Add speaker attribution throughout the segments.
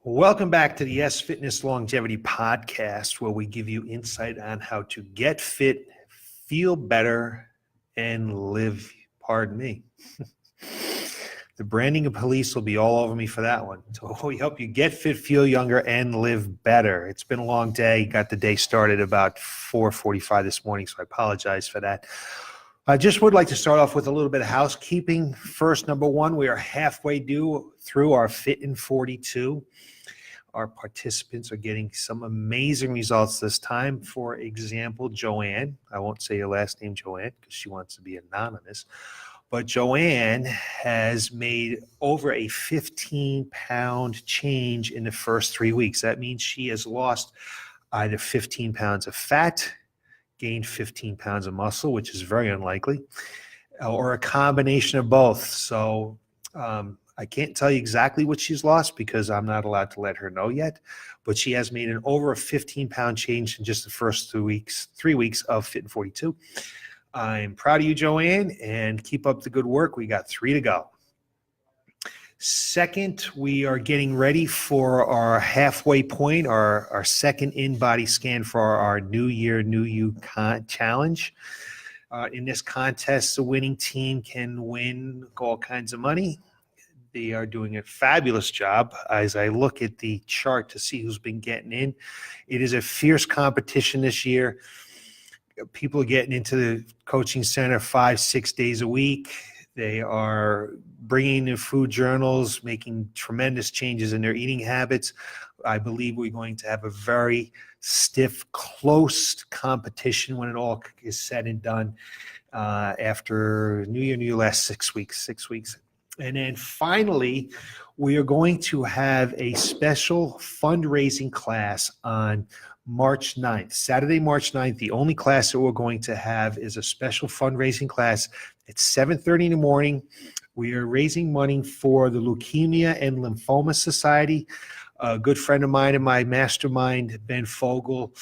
Speaker 1: Welcome back to the Y.E.S Fitness Longevity Podcast, where we give you insight on how to get fit, feel better, and live. Pardon me. The branding of police will be all over me for that one. So we help you get fit, feel younger, and live better. It's been a long day. Got the day started about 4:45 this morning, so I apologize for that. I just would like to start off with a little bit of housekeeping. First, number one, we are halfway through our Fit in 42. Our participants are getting some amazing results this time. For example, Joanne, I won't say your last name, Joanne, because she wants to be anonymous, but Joanne has made over a 15-pound change in the first 3 weeks. That means she has lost either 15 pounds of fat, gained 15 pounds of muscle, which is very unlikely, or a combination of both. So I can't tell you exactly what she's lost because I'm not allowed to let her know yet, but she has made over a 15-pound change in just the first 3 weeks of Fit in 42. I'm proud of you, Joanne, and keep up the good work. We got 3 to go. Second, we are getting ready for our halfway point, our second in-body scan for our New Year, New You challenge. In this contest, the winning team can win all kinds of money. They are doing a fabulous job. As I look at the chart to see who's been getting in, it is a fierce competition this year. People are getting into the coaching center 5-6 days a week. They are bringing in food journals, making tremendous changes in their eating habits. I believe we're going to have a very stiff, close competition when it all is said and done after New Year, New You last 6 weeks. And then finally, we are going to have a special fundraising class on March 9th, Saturday, March 9th. The only class that we're going to have is a special fundraising class at 7:30 in the morning. We are raising money for the Leukemia and Lymphoma Society. A good friend of mine in my mastermind, Ben Fogel,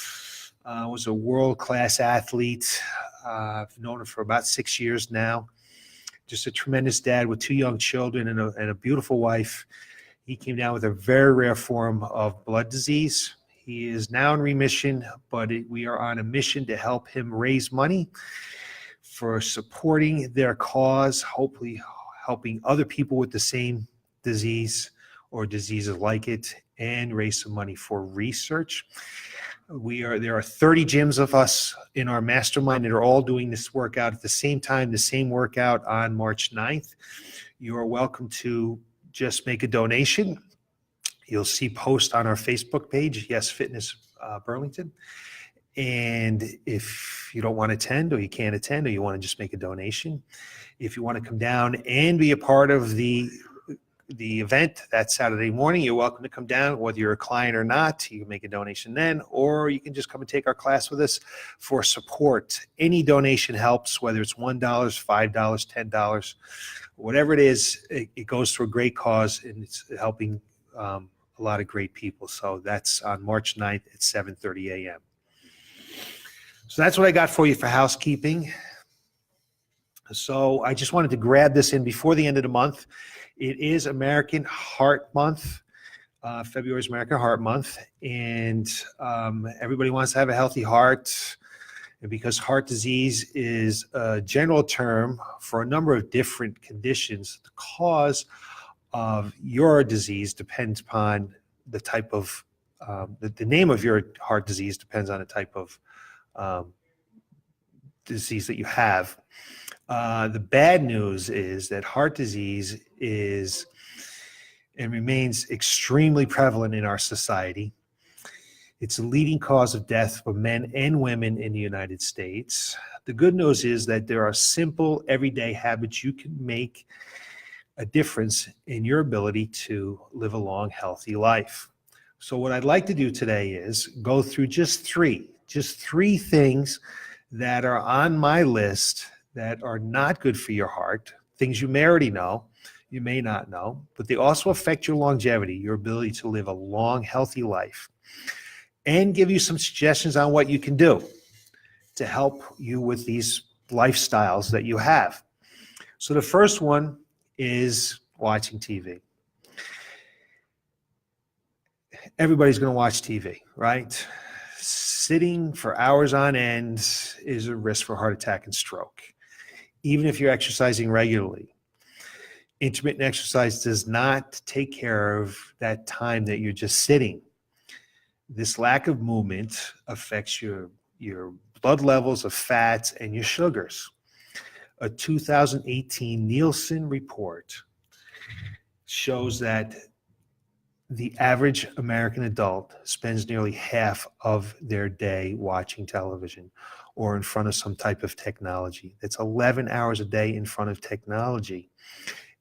Speaker 1: was a world-class athlete. I've known him for about 6 years now. Just a tremendous dad with 2 young children and a beautiful wife. He came down with a very rare form of blood disease. He is now in remission, but we are on a mission to help him raise money for supporting their cause, hopefully helping other people with the same disease or diseases like it, and raise some money for research. There are 30 gyms of us in our mastermind that are all doing this workout at the same time, the same workout on March 9th. You are welcome to just make a donation. You'll see posts on our Facebook page, Y.E.S Fitness Burlington. And if you don't want to attend or you can't attend or you want to just make a donation, if you want to come down and be a part of the event that Saturday morning, you're welcome to come down, whether you're a client or not. You can make a donation then, or you can just come and take our class with us for support. Any donation helps, whether it's $1, $5, $10, whatever it is, it goes to a great cause, and it's helping a lot of great people. So that's on March 9th at 7:30 a.m. So that's what I got for you for housekeeping. So I just wanted to grab this in before the end of the month. It is American Heart Month. February is American Heart Month, and everybody wants to have a healthy heart. And because heart disease is a general term for a number of different conditions, the cause of your disease depends upon the type of, the name of your heart disease depends on the type of disease that you have. The bad news is that heart disease is and remains extremely prevalent in our society. It's a leading cause of death for men and women in the United States. The good news is that there are simple, everyday habits you can make a difference in your ability to live a long, healthy life. So what I'd like to do today is go through just three things that are on my list that are not good for your heart, things you may already know, you may not know, but they also affect your longevity, your ability to live a long, healthy life, and give you some suggestions on what you can do to help you with these lifestyles that you have. So the first one is watching TV. everybody's going to watch TV, right? Sitting for hours on end is a risk for heart attack and stroke, even if you're exercising regularly. Intermittent exercise does not take care of that time that you're just sitting. This lack of movement affects your blood levels of fats and your sugars. A 2018 Nielsen report shows that the average American adult spends nearly half of their day watching television or in front of some type of technology. That's 11 hours a day in front of technology.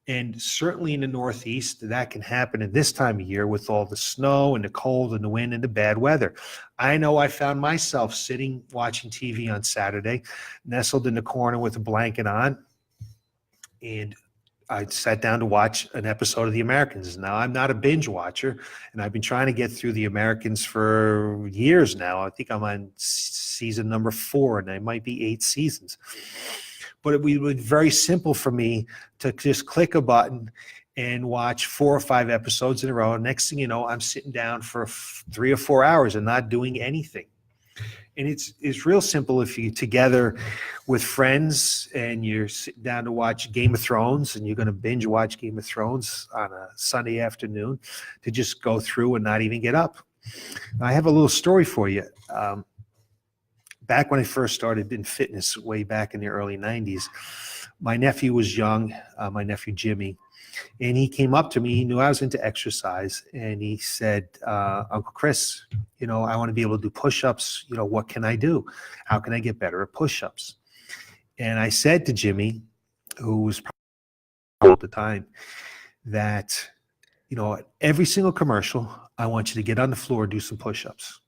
Speaker 1: And certainly in the Northeast, that can happen at this time of year with all the snow and the cold and the wind and the bad weather. I know I found myself sitting watching TV on Saturday, nestled in the corner with a blanket on, and I sat down to watch an episode of The Americans. Now, I'm not a binge watcher, and I've been trying to get through The Americans for years now. I think I'm on season number 4, and there might be 8 seasons. But it would be very simple for me to just click a button and watch 4 or 5 episodes in a row. Next thing you know, I'm sitting down for 3 or 4 hours and not doing anything. And it's real simple if you're together with friends and you're sitting down to watch Game of Thrones and you're going to binge watch Game of Thrones on a Sunday afternoon, to just go through and not even get up. I have a little story for you. Back when I first started in fitness way back in the early 90s, my nephew was young, my nephew Jimmy, and he came up to me. He knew I was into exercise, and he said, Uncle Chris, I want to be able to do push-ups. What can I do? How can I get better at push-ups? And I said to Jimmy, who was probably at the time, that, at every single commercial, I want you to get on the floor and do some push-ups.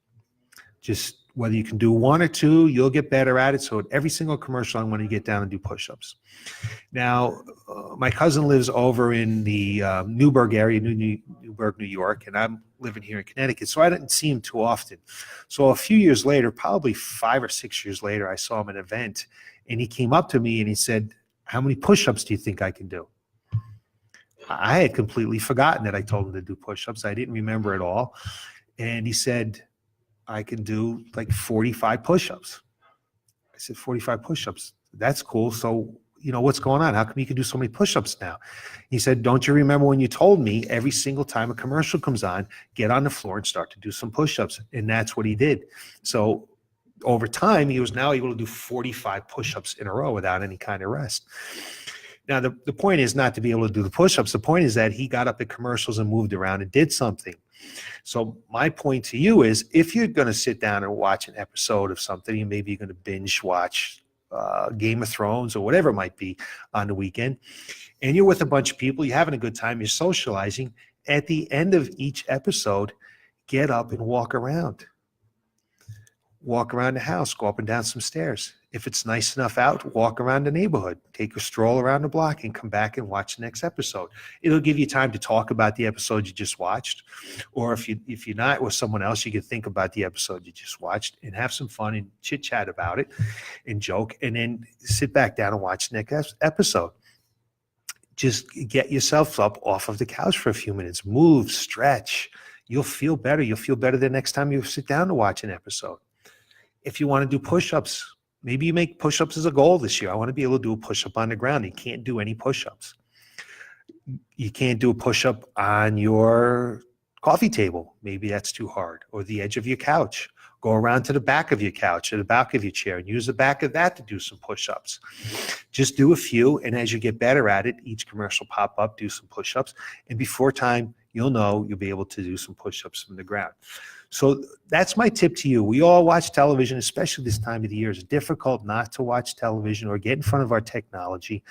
Speaker 1: Just whether you can do 1 or 2, you'll get better at it. So at every single commercial, I want you to get down and do push-ups. Now, my cousin lives over in the Newburgh area, Newburgh, New York, and I'm living here in Connecticut. So I didn't see him too often. So a few years later, probably 5 or 6 years later, I saw him at an event, and he came up to me and he said, "How many push-ups do you think I can do?" I had completely forgotten that I told him to do push-ups. I didn't remember at all. And he said, "I can do like 45 push-ups." I said, 45 push-ups. That's cool. So, what's going on? How come you can do so many push-ups now? He said, "Don't you remember when you told me every single time a commercial comes on, get on the floor and start to do some push-ups?" And that's what he did. So over time, he was now able to do 45 push-ups in a row without any kind of rest. Now, the point is not to be able to do the push-ups. The point is that he got up at commercials and moved around and did something. So my point to you is, if you're going to sit down and watch an episode of something, maybe you're going to binge watch Game of Thrones or whatever it might be on the weekend, and you're with a bunch of people, you're having a good time, you're socializing, at the end of each episode, get up and walk around. Walk around the house, go up and down some stairs. If it's nice enough out, walk around the neighborhood, take a stroll around the block, and come back and watch the next episode. It'll give you time to talk about the episode you just watched. Or if you're not with someone else, you can think about the episode you just watched and have some fun and chit chat about it and joke, and then sit back down and watch the next episode. Just get yourself up off of the couch for a few minutes, move, stretch. You'll feel better. You'll feel better the next time you sit down to watch an episode. If you want to do push-ups, maybe you make push-ups as a goal this year. I want to be able to do a push-up on the ground. You can't do any push-ups. You can't do a push-up on your coffee table. Maybe that's too hard. Or the edge of your couch. Go around to the back of your couch or the back of your chair and use the back of that to do some push-ups. Just do a few, and as you get better at it, each commercial pop up, do some push-ups, and before time, you'll be able to do some push-ups from the ground. So that's my tip to you. We all watch television, especially this time of the year. It's difficult not to watch television or get in front of our technology.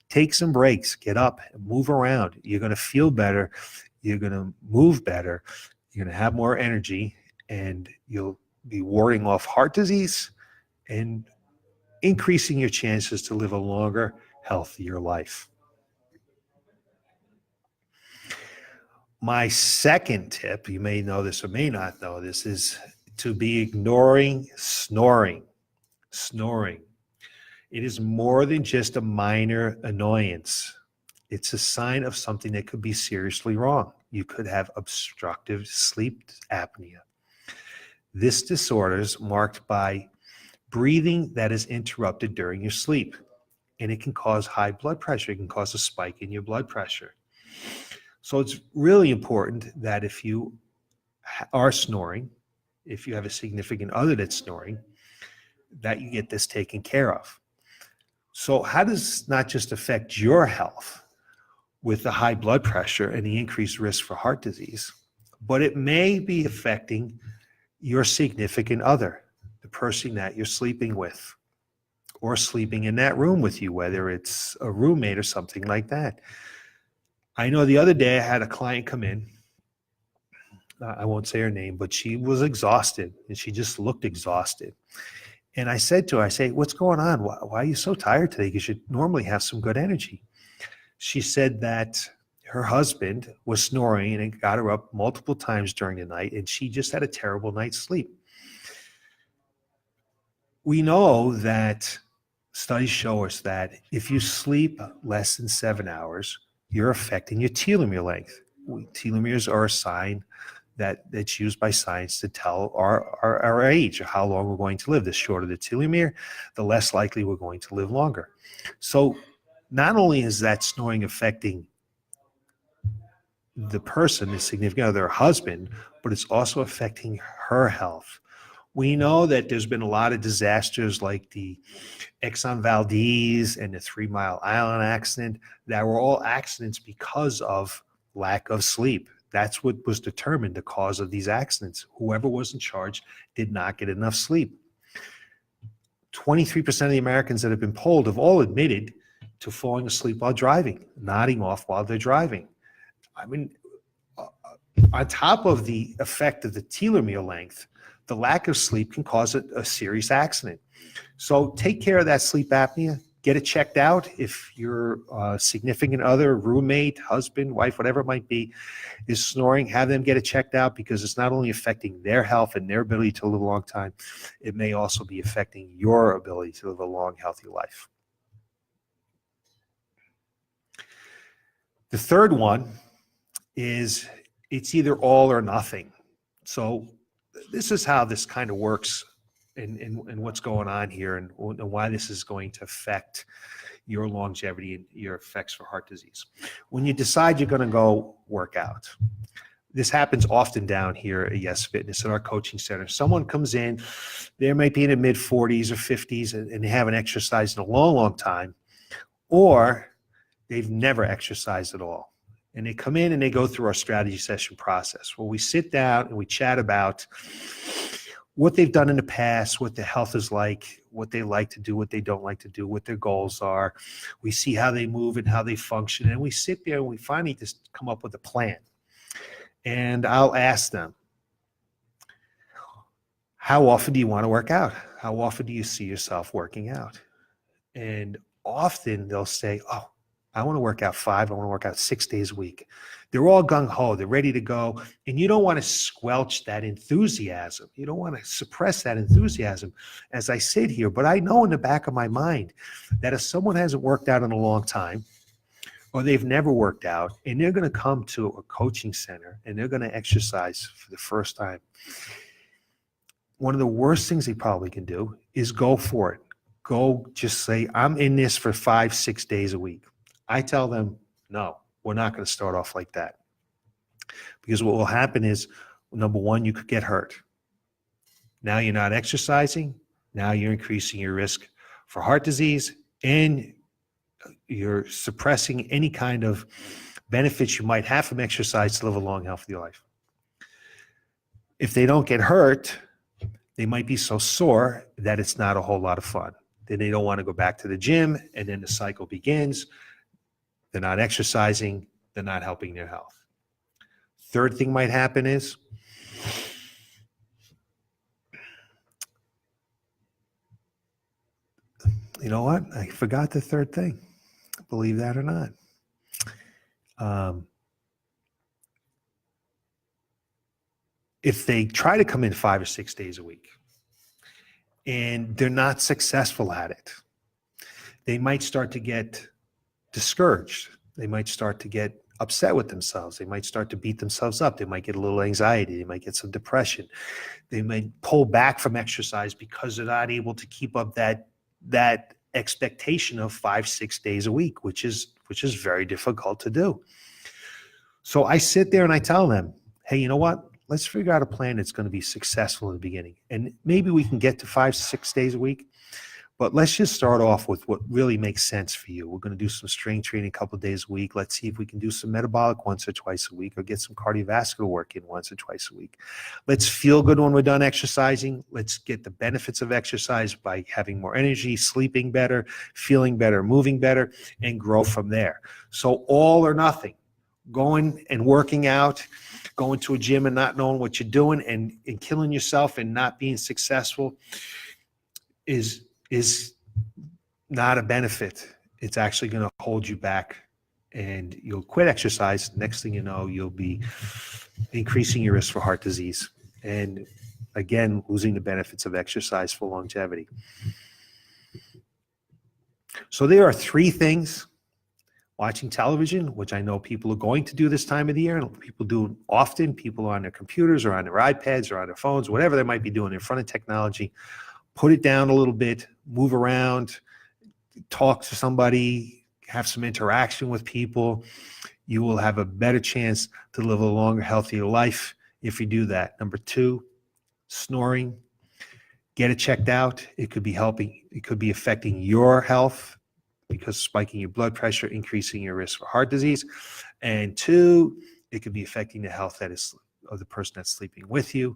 Speaker 1: Take some breaks, get up, and move around. You're going to feel better. You're going to move better. You're going to have more energy, and you'll be warding off heart disease and increasing your chances to live a longer, healthier life. My second tip, you may know this or may not know this, is to be ignoring snoring. Snoring. It is more than just a minor annoyance. It's a sign of something that could be seriously wrong. you could have obstructive sleep apnea. This disorder is marked by breathing that is interrupted during your sleep, and it can cause high blood pressure. It can cause a spike in your blood pressure. So it's really important that if you are snoring, if you have a significant other that's snoring, that you get this taken care of. So how does this not just affect your health with the high blood pressure and the increased risk for heart disease, but it may be affecting your significant other, the person that you're sleeping with or sleeping in that room with you, whether it's a roommate or something like that. I know the other day I had a client come in. I won't say her name, but she was exhausted and she just looked exhausted. And I said to her, I say, what's going on? Why are you so tired today? You should normally have some good energy. She said that her husband was snoring and it got her up multiple times during the night, and she just had a terrible night's sleep. We know that studies show us that if you sleep less than 7 hours, you're affecting your telomere length. Telomeres are a sign that's used by science to tell our age, or how long we're going to live. The shorter the telomere, the less likely we're going to live longer. So not only is that snoring affecting the person, the significant other, their husband, but it's also affecting her health. We know that there's been a lot of disasters like the Exxon Valdez and the 3 Mile Island accident that were all accidents because of lack of sleep. That's what was determined the cause of these accidents. Whoever was in charge did not get enough sleep. 23% of the Americans that have been polled have all admitted to falling asleep while driving, nodding off while they're driving. I mean, on top of the effect of the telomere length, the lack of sleep can cause a serious accident. So take care of that sleep apnea. Get it checked out. If your significant other, roommate, husband, wife, whatever it might be, is snoring, have them get it checked out, because it's not only affecting their health and their ability to live a long time, it may also be affecting your ability to live a long, healthy life. The third one is it's either all or nothing. So this is how this kind of works and what's going on here, and why this is going to affect your longevity and your effects for heart disease. When you decide you're going to go work out, this happens often down here at Y.E.S Fitness at our coaching center. Someone comes in, they might be in the mid 40s or 50s, and they haven't exercised in a long, long time, or they've never exercised at all. And they come in and they go through our strategy session process where we sit down and we chat about what they've done in the past, what their health is like, what they like to do, what they don't like to do, what their goals are. We see how they move and how they function. And we sit there and we finally just come up with a plan. And I'll ask them, how often do you want to work out? How often do you see yourself working out? And often they'll say, oh, I want to work out 5, I want to work out 6 days a week. They're all gung-ho, they're ready to go. And you don't want to squelch that enthusiasm. You don't want to suppress that enthusiasm as I sit here. But I know in the back of my mind that if someone hasn't worked out in a long time, or they've never worked out, and they're going to come to a coaching center and they're going to exercise for the first time, one of the worst things they probably can do is go for it. Go just say, I'm in this for 5, 6 days a week. I tell them, no, we're not going to start off like that. Because what will happen is, number one, you could get hurt. Now you're not exercising. Now you're increasing your risk for heart disease, and you're suppressing any kind of benefits you might have from exercise to live a long, healthy life. If they don't get hurt, they might be so sore that it's not a whole lot of fun. Then they don't want to go back to the gym, and then the cycle begins. They're not exercising, they're not helping their health. Third thing might happen is you know what? I forgot the third thing. Believe that or not. If they try to come in 5 or 6 days a week and they're not successful at it, they might start to get discouraged. They might start to get upset with themselves. They might start to beat themselves up. They might get a little anxiety. They might get some depression. They might pull back from exercise because they're not able to keep up that expectation of 5-6 days a week, which is very difficult to do. So I sit there and I tell them, hey, you know what? Let's figure out a plan that's going to be successful in the beginning. And maybe we can get to 5-6 days a week. But let's just start off with what really makes sense for you. We're going to do some strength training a couple of days a week. Let's see if we can do some metabolic once or twice a week, or get some cardiovascular work in once or twice a week. Let's feel good when we're done exercising. Let's get the benefits of exercise by having more energy, sleeping better, feeling better, moving better, and grow from there. So all or nothing. Going and working out, going to a gym and not knowing what you're doing, and killing yourself and not being successful is not a benefit. It's actually going to hold you back, and you'll quit exercise. Next thing you know, you'll be increasing your risk for heart disease, and again, losing the benefits of exercise for longevity. So there are 3 things. Watching television, which I know people are going to do this time of the year, and people do often. People are on their computers or on their iPads or on their phones, whatever they might be doing in front of technology. Put it down a little bit, move around, talk to somebody, have some interaction with people. You will have a better chance to live a longer, healthier life if you do that. Number 2, snoring. Get it checked out. It could be helping. It could be affecting your health, because spiking your blood pressure, increasing your risk for heart disease. And 2, it could be affecting the health of the person that's sleeping with you.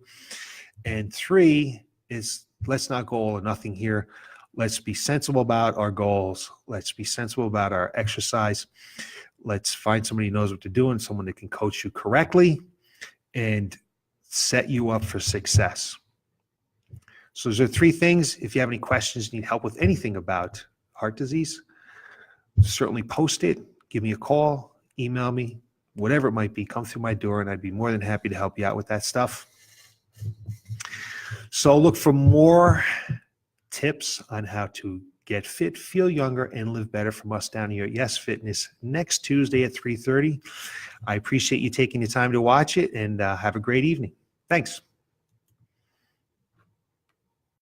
Speaker 1: And 3 is, let's not go all or nothing here. Let's be sensible about our goals. Let's be sensible about our exercise. Let's find somebody who knows what they're doing, someone that can coach you correctly and set you up for success. So those are 3 things. If you have any questions, need help with anything about heart disease, certainly post it, give me a call, email me, whatever it might be, come through my door, and I'd be more than happy to help you out with that stuff. So look for more tips on how to get fit, feel younger, and live better from us down here at Y.E.S Fitness next Tuesday at 3:30. I appreciate you taking the time to watch it, and have a great evening. Thanks.